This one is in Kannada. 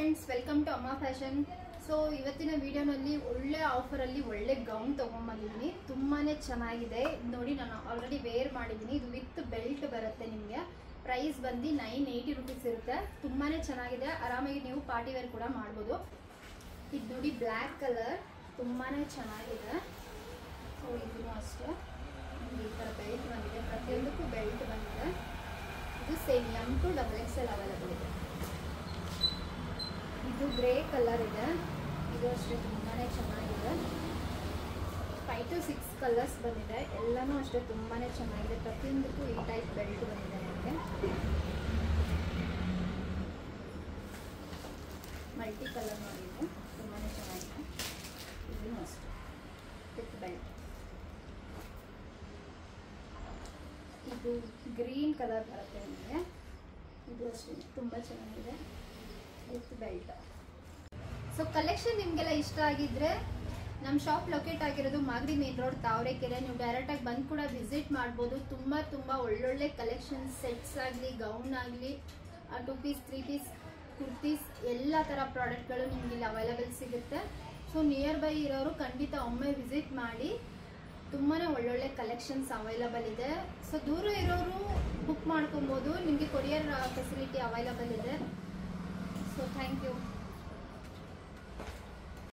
ಫ್ರೆಂಡ್ಸ್, ವೆಲ್ಕಮ್ ಟು ಅಮ್ಮ ಫ್ಯಾಷನ್. ಸೊ ಇವತ್ತಿನ ವಿಡಿಯೋನಲ್ಲಿ ಒಳ್ಳೆ ಆಫರಲ್ಲಿ ಒಳ್ಳೆ ಗೌನ್ ತೊಗೊಂಬಂದಿದ್ದೀನಿ. ತುಂಬಾ ಚೆನ್ನಾಗಿದೆ ನೋಡಿ. ನಾನು ಆಲ್ರೆಡಿ ವೇರ್ ಮಾಡಿದ್ದೀನಿ. ಇದು ವಿತ್ ಬೆಲ್ಟ್ ಬರುತ್ತೆ. ನಿಮಗೆ ಪ್ರೈಸ್ ಬಂದು 980 ರುಪೀಸ್ ಇರುತ್ತೆ. ತುಂಬಾ ಚೆನ್ನಾಗಿದೆ. ಆರಾಮಾಗಿ ನೀವು ಪಾರ್ಟಿ ವೇರ್ ಕೂಡ ಮಾಡ್ಬೋದು. ಇದು ನೋಡಿ, ಬ್ಲ್ಯಾಕ್ ಕಲರ್ ತುಂಬಾ ಚೆನ್ನಾಗಿದೆ. ಸೊ ಇದೂ ಅಷ್ಟೇ ಈ ಥರ ಬೆಲ್ಟ್ ಬಂದಿದೆ. ಪ್ರತಿಯೊಂದಕ್ಕೂ ಬೆಲ್ಟ್ ಬಂದಿದೆ. ಇದು same M to XXL available ಇದೆ. ಇದು ಗ್ರೇ ಕಲರ್ ಇದೆ. ಇದು ಅಷ್ಟೇ ತುಂಬಾ ಚೆನ್ನಾಗಿದೆ. 5 to 6 ಕಲರ್ಸ್ ಬಂದಿದೆ. ಎಲ್ಲನೂ ಅಷ್ಟೇ ತುಂಬಾ ಚೆನ್ನಾಗಿದೆ. ಪ್ರತಿಯೊಂದಕ್ಕೂ ಈ ಟೈಪ್ ಬೆಲ್ಟ್ ಬಂದಿದೆ. ನಿಮಗೆ ಮಲ್ಟಿ ಕಲರ್ ಮಾಡಿದೆ. ತುಂಬಾ ಚೆನ್ನಾಗಿದೆ. ಇದೂ ಅಷ್ಟೇ ವಿತ್ ಬೆಲ್ಟ್. ಇದು ಗ್ರೀನ್ ಕಲರ್ ಬರುತ್ತೆ ನಿಮಗೆ. ಇದು ಅಷ್ಟೇ ತುಂಬ ಚೆನ್ನಾಗಿದೆ ವಿತ್ ಬೆಲ್ಟ್. ಸೊ ಕಲೆಕ್ಷನ್ ನಿಮಗೆಲ್ಲ ಇಷ್ಟ ಆಗಿದ್ರೆ ನಮ್ಮ ಶಾಪ್ ಲೊಕೇಟ್ ಆಗಿರೋದು ಮಾಗಡಿ ಮೇನ್ ರೋಡ್, ತಾವರೆಕೆರೆ. ನೀವು ಡೈರೆಕ್ಟಾಗಿ ಬಂದು ಕೂಡ ವಿಸಿಟ್ ಮಾಡ್ಬೋದು. ತುಂಬ ಒಳ್ಳೊಳ್ಳೆ ಕಲೆಕ್ಷನ್ ಸೆಟ್ಸ್ ಆಗಲಿ, ಗೌನ್ ಆಗಲಿ, 2 ಪೀಸ್ 3 ಪೀಸ್ ಕುರ್ತೀಸ್ ಎಲ್ಲ ಥರ ಪ್ರಾಡಕ್ಟ್ಗಳು ನಿಮ್ಗೆ ಇಲ್ಲಿ ಅವೈಲೇಬಲ್ ಸಿಗುತ್ತೆ. ಸೊ ನಿಯರ್ ಬೈ ಇರೋರು ಖಂಡಿತ ಒಮ್ಮೆ ವಿಸಿಟ್ ಮಾಡಿ. ತುಂಬಾ ಒಳ್ಳೊಳ್ಳೆ ಕಲೆಕ್ಷನ್ಸ್ ಅವೈಲೇಬಲ್ ಇದೆ. ಸೊ ದೂರ ಇರೋರು ಬುಕ್ ಮಾಡ್ಕೊಬೋದು. ನಿಮಗೆ ಕೊರಿಯರ್ ಫೆಸಿಲಿಟಿ ಅವೈಲೇಬಲ್ ಇದೆ. So thank you.